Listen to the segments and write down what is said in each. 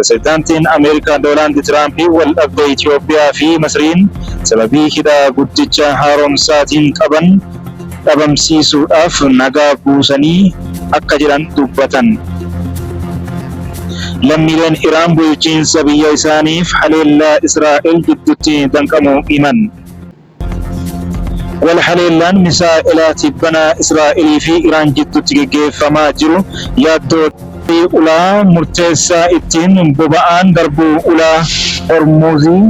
Pirezidaantiin Ameerikaa Doonaald Tiraamp wal dhabdee Itoophiyaa fi Masriin sababii hidha guddicha haaromsaatiin qaban dhabamsiisuudhaaf nagaa buusanii akka jiran dubbatan. Lammiileen Iraan bulchiinsa biyya isaaniif haleellaa Israa'el gidduutti danqamuu himan. Wal haleellaan misaa'ilaa tibbanaa Israa'elii fi Iraan gidduutti gaggeeffamaa jiru yaaddoo ulaa murteessaa ittiin boba'aan darbuu ulaa Hormuzii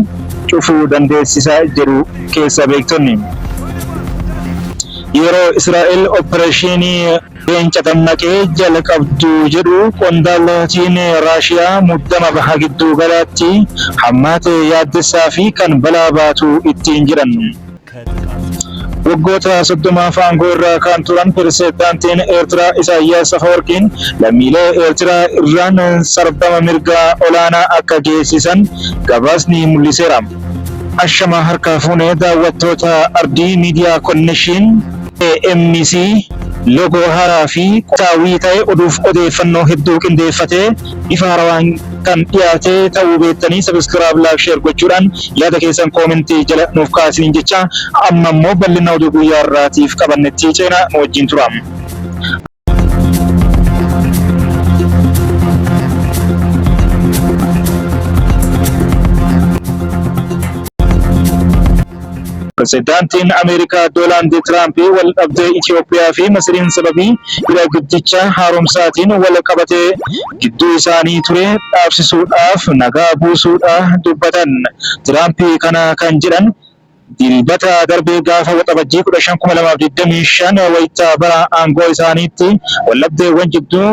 cufuu dandeessisaa jiru keessa beektonni. Yeroo Israa'el opereeshinii leenca dammaqee jalqabdu jedhu qondaaltonni Raashiyaa muddama baha gidduu galaatti hammaate yaaddessaa fi kan balaa baatu ittiin jiran. Waggoota 30 aangoo irra kan turan pirezidaantiin Eertiraa Isaayyaas Afwerqiin lammiilee Eertiraa irraan sarbama mirgaa olaanaa akka geessisan gabaasni mul'iseera. Ashama harka fuunee daawwattoota ardii miidiyaa konnekshin AMC loogoo haaraa fi qotaawwii ta'e oduuf odeeffannoo hedduu qindeeffatee ifa haarawaan kan dhiyaate ta'uu beektanii sabiskiraayib laayik sheer gochuudhaan yaada keessan koomentii jala nuuf kaasiniin jecha amma immoo bal'ina oduu guyyaa irraatiif qabannetti ceenaa nu wajjin tura. Pirezidaantiin Ameerikaa Doonaald Tiraamp wal dhabdee Itoophiyaa fi Masriin sababii hidha guddicha haaromsaatiin wal qabatee gidduu isaanii ture dhaabsisuudhaaf nagaa buusuudhaaf dubbatan. Tiraamp kana kan jedhan dilbata darbee gaafa waxabajjii 15/2025 wayitaa bara aangoo isaaniitti wal dhabdeewwan jidduu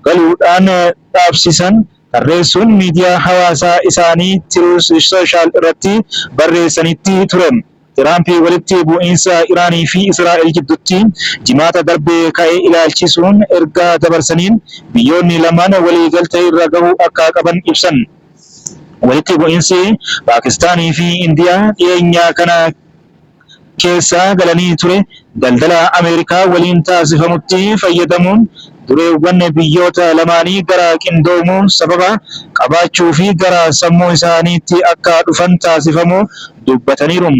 galuudhaan dhaabsisan tarreessuun miidiyaa hawaasaa isaanii Tiruus Sooshaal irratti barreessanitti ture. Tiraamp walitti bu'iinsa Iraanii fi Israa'el gidduutti jimaata darbee ka'ee ilaalchisuun ergaa dabarsaniin biyyoonni lamaan waliigaltee irra gahuu akka qaban ibsan. Walitti bu'iinsi Paakistaanii fi Indiyaa dhiyeenya kana keessa galanii ture daldala Ameerikaa waliin taasifamutti fayyadamuun dureewwan biyyoota lamaanii gara qindoomuun sababa qabaachuu fi gara sammuu isaaniitti akka dhufan taasifamuu dubbataniiru.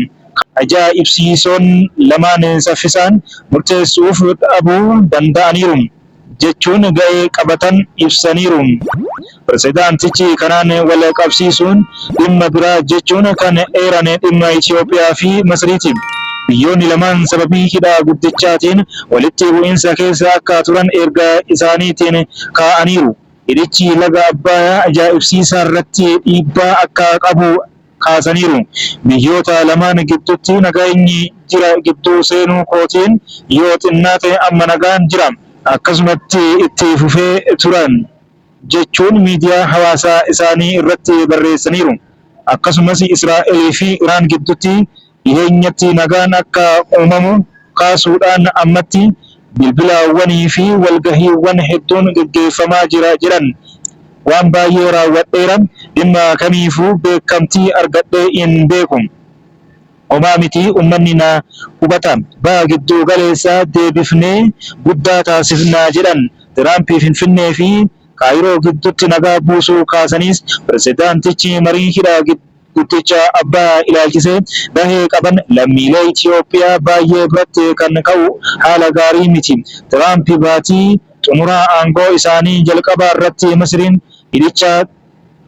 Ajaa'ibsiisoon lamaan saffisaan murteessuuf dhabuu danda'aniiru jechuun ga'ee qabatan ibsaniiru. Pirezidaantichi kanaan wal qabsiisuun dhimma biraa jechuun kan eeran dhimma Itoophiyaa fi Masriiti. Biyyoonni lamaan sababii hidha guddichaatiin walitti bu'iinsa keessa akka turan erga isaaniitiin kaa'aniiru. Hidhichi laga Abbayyaa ajaa'ibsiisaa irratti dhiibbaa akka qabu kaasaniiru. Biyyoota lamaan gidduutti nageenyi jira gidduu seenuu kootiin yoo xinnaate amma nagaan jira akkasumatti itti fufee turan jechuun miidiyaa hawaasaa isaanii irratti barreessaniiru. Akkasumas Israa'elii fi Iraan gidduutti dhiheenyatti nagaan akka uumamu kaasuudhaan ammatti bilbilaawwanii fi walgahiiwwan hedduun gaggeeffamaa jiran. Waan baay'ee raawwadheera dhimma kamiifuu beekamtii argadhee hin beeku. Homaa miti uummanni na hubata. Baha gidduu galeessaa deebifnee guddaa taasifnaa jedhan. Tiraamp Finfinnee fi Kaayiroo gidduutti nagaa buusuu kaasaniis pirezidaantichi marii hidha guddicha Abbayyaa ilaalchisee bahee qaban lammiilee Itoophiyaa baay'ee biratti kan ka'u haala gaarii miti. Tiraamp baatii xumuraa aangoo isaanii jalqabaa irratti Masriin hidhicha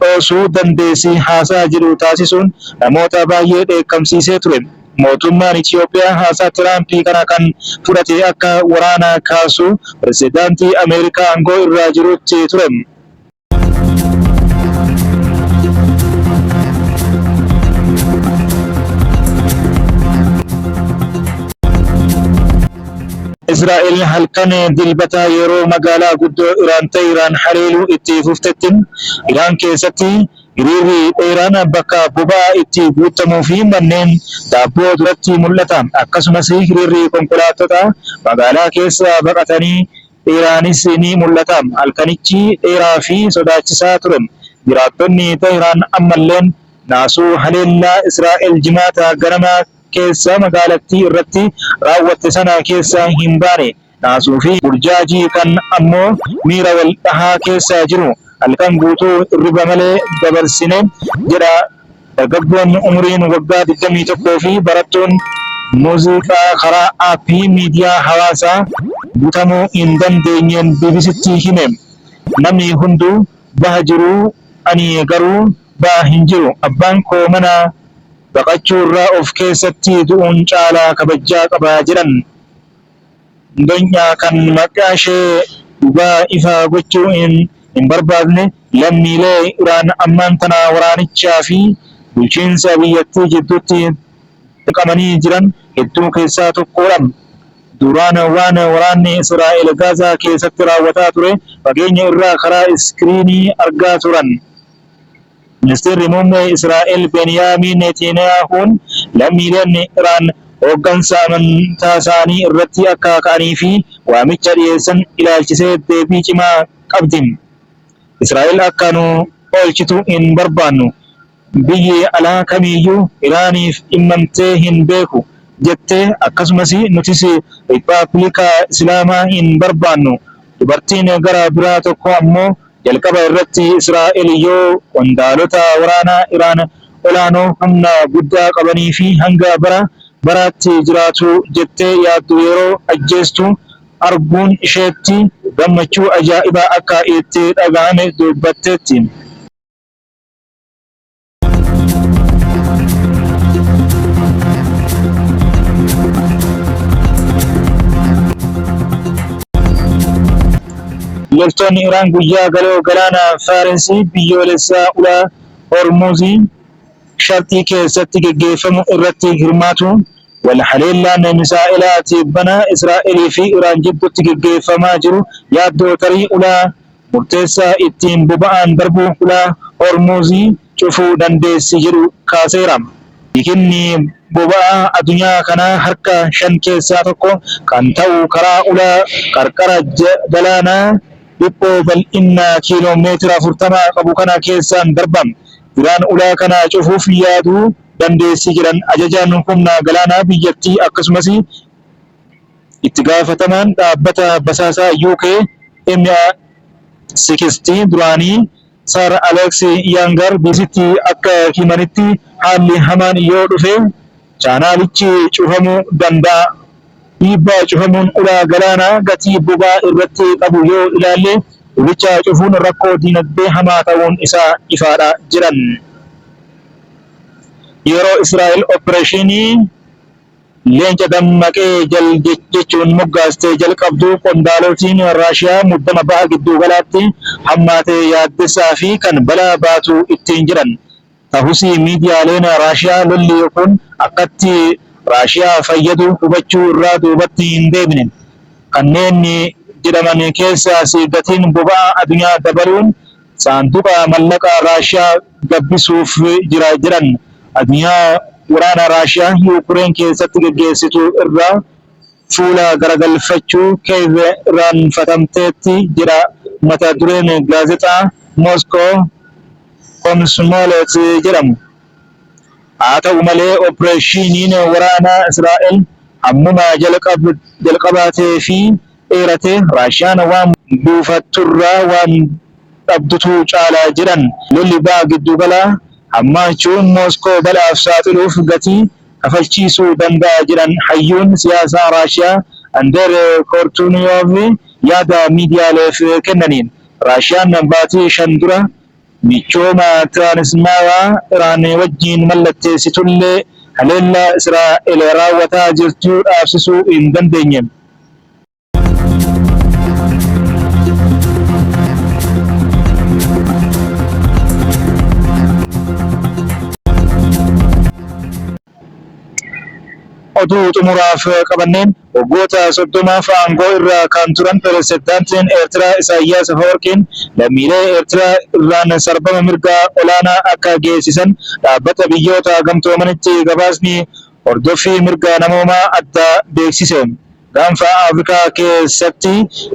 dhoosuu dandeessi haasaa jedhu taasisuun namoota baay'ee dheekkamsiisee ture. Mootummaan Itoophiyaa haasaa Tiraamp kana kan fudhate akka waraana kaasu pirezidaantii Ameerikaa aangoo irra jirutti ture. Israa'el halkan dilbata yeroo magaalaa guddoo Iraan ta'e Iraan haleeluu itti fuftetti Iraan keessatti hiriirri dheeraan bakka boba'aa itti guutamuu fi manneen daabboo duratti mul'ata. Akkasumas hiriirri konkolaattota magaalaa keessa baqatanii dheeraanis ni mul'ata. Halkanichi dheeraa fi sodaachisaa ture. Jiraattonni Teheraan ammalleen naasuu haleellaa Israa'el jimaata ganama keessa magaalattii irratti raawwatte sana keessa hin baane. Naasuu fi burjaajii kan ammoo miira wal dhahaa keessa jiru. halkan guutuu hirriba malee dabarsine jedha dargaggoonni umriin waggaa 21 fi barattoon muuziqaa karaa aappii miidiyaa hawaasaa guutamuu hin dandeenyeen BBCtti hime. Namni hunduu baha jiruu ani garuu baha hin jiru. Abbaan koo mana baqachuu irraa of keessatti du'uun caalaa kabajaa qaba jedhan. Donyaa kan maqaa ishee dhugaa ifa gochuu hin barbaadne lammiilee Iraan ammaan tana waraanichaa fi bulchiinsa biyyattii jidduutti dhiqamanii jiran hedduu keessaa tokkodha. Duraan waan waraanni Israa'el Gaazaa keessatti raawwataa ture fageenya irraa karaa iskiriinii argaa turan. Ministeerri muummee Israa'el Beniyaamin Netanyahuun lammiileen Iraan hooggansa amantaa isaanii irratti akka ka'anii fi waamicha dhiyeessan ilaalchisee deebii cimaa qabdi. Israa'el akka nu oolchitu hin barbaannu. Biyyi alaa kamiyyuu Iraaniif dhimmamtee hin beeku jettee akkasumas nutis Rippaabilika Islaamaa hin barbaannu. Dubartiin gara biraa tokko ammoo jalqaba irratti Israa'el yoo qondaalota waraanaa Iraan olaanoo humna guddaa qabanii fi hanga bara baraatti jiraatu jettee yaaddu yeroo ajjeestu arguun isheetti gammachuu ajaa'ibaa akka itti dhagahame dubbatteetti. Loltoonni Iraan guyyaa galoo galaana Faarsii biyyoolessaa ulaa Hormuzii sharxii keessatti geggeeffamu irratti hirmaatu. Wal haleellaan misaa'ilaa tibbana Israa'elii fi Iraan jidduutti geggeeffamaa jiru yaaddoo tarii ulaa murteessaa ittiin boba'aan darbu ulaa Hormuzii cufuu dandeessi jedhu kaaseera. Hiikinni boba'aa addunyaa kanaa harka 5 keessaa tokko kan ta'u karaa ulaa qarqara galaanaa dhiphoo bal'ina kiiloomeetira 40 qabu kana keessaan darbama. Iraan ulaa kana cufuuf yaaduu dandeessi jedhan ajajaan humna galaanaa biyyattii akkasumas itti gaafatamaan dhaabbata basaasaa UK MI6 duraanii Sir Alex Younger BBCtti akka himanitti haalli hamaan yoo dhufe chaanaalichi cufamuu danda'a. Dhiibbaa cufamuun ulaa galaanaa gatii boba'aa irratti qabu yoo ilaalle ulicha cufuun rakkoo dinagdee hamaa ta'uun isaa ifaadha jiran. Yeroo Israa'el opereeshinii leenca dammaqee jechuun moggaastee jalqabdu qondaalotiin Raashiyaa muddama baha gidduu galaatti hammaatee yaaddessaa fi kan balaa baatu ittiin jiran. Ta'us miidiyaaleen Raashiyaa lolli kun akkatti Raashiyaa fayyadu hubachuu irraa duubatti hin deebine. Kanneen jedhaman keessaas gatiin boba'aa addunyaa dabaluun saanduqa mallaqa Raashiyaa gabbisuuf jiran. Addunyaa waraana Raashiyaa Yuukireen keessatti geggeessitu irraa fuula garagalfachuu irraanfatamteetti jedha mata dureen gaazexaa Moscow Komsomolets jedhamu. Haa ta'u malee opereeshiniin waraanaa Israa'el hammuma jalqabatee fi dheerate Raashiyaan waan buufatturraa waan dhabdutu caalaa jedhan. Lolli baha giddu galaa hammaachuun Moskoo balaaf saaxiluuf gatii kafalchiisuu danda'a jedhan hayyuun siyaasaa Raashiyaa Ander Kortuniyov yaada miidiyaaleef kennaniin. Raashiyaan baatii 5 dura michooma tiraanismaawaa Iraan wajjiin mallatteessitullee haleellaa Israa'el raawwataa jirtu dhaabsisuu hin dandeenye. Oduu xumuraaf qabanneen waggoota 30 aangoo irra kan turan pirezidaantiin Eertiraa Isaayyaas Afeworqiin lammiilee Eertiraa irraan sarbama mirgaa olaanaa akka geessisan dhaabbata biyyoota gamtoomanitti gabaasni hordoffii mirga namoomaa adda beeksise. Gaanfa Afrikaa keessatti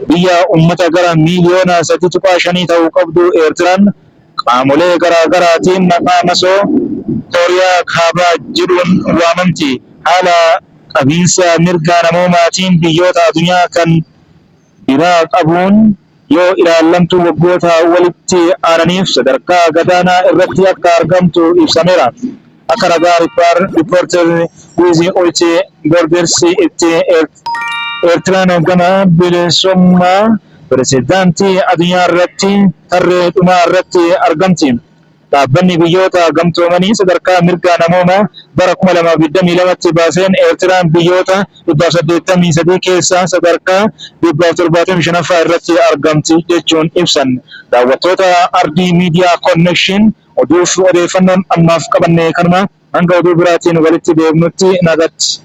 biyya uummata gara miiliyoona 3.5 ta'uu qabdu Eertiraan qaamolee garaagaraatiin maqaa masoo Kooriyaa Kaabaa jedhuun waamamti. Haala qabiinsa mirga namoomaatiin biyyoota addunyaa kan biraa qabuun yoo ilaallamtu waggoota walitti aananiif sadarkaa gadaanaa irratti akka argamtu ibsameera. Akka ragaa riippoortar Wiizii Oolchee Bordersi itti Eertiraan gama bilisummaa pirezidaantii addunyaa irratti tarree dhumaa irratti argamti. Dhaabbanni biyyoota gamtoomanii sadarkaa mirga namoomaa bara 2022tti baaseen Eertiraan biyyoota 183 keessaa sadarkaa 175ffaa irratti argamti jechuun ibsan. Daawwattoota Ardii Miidiyaa Konnekshin oduuf odeeffannoon ammaaf qabanne kanuma hanga oduu biraatiin walitti deebinutti nagatti.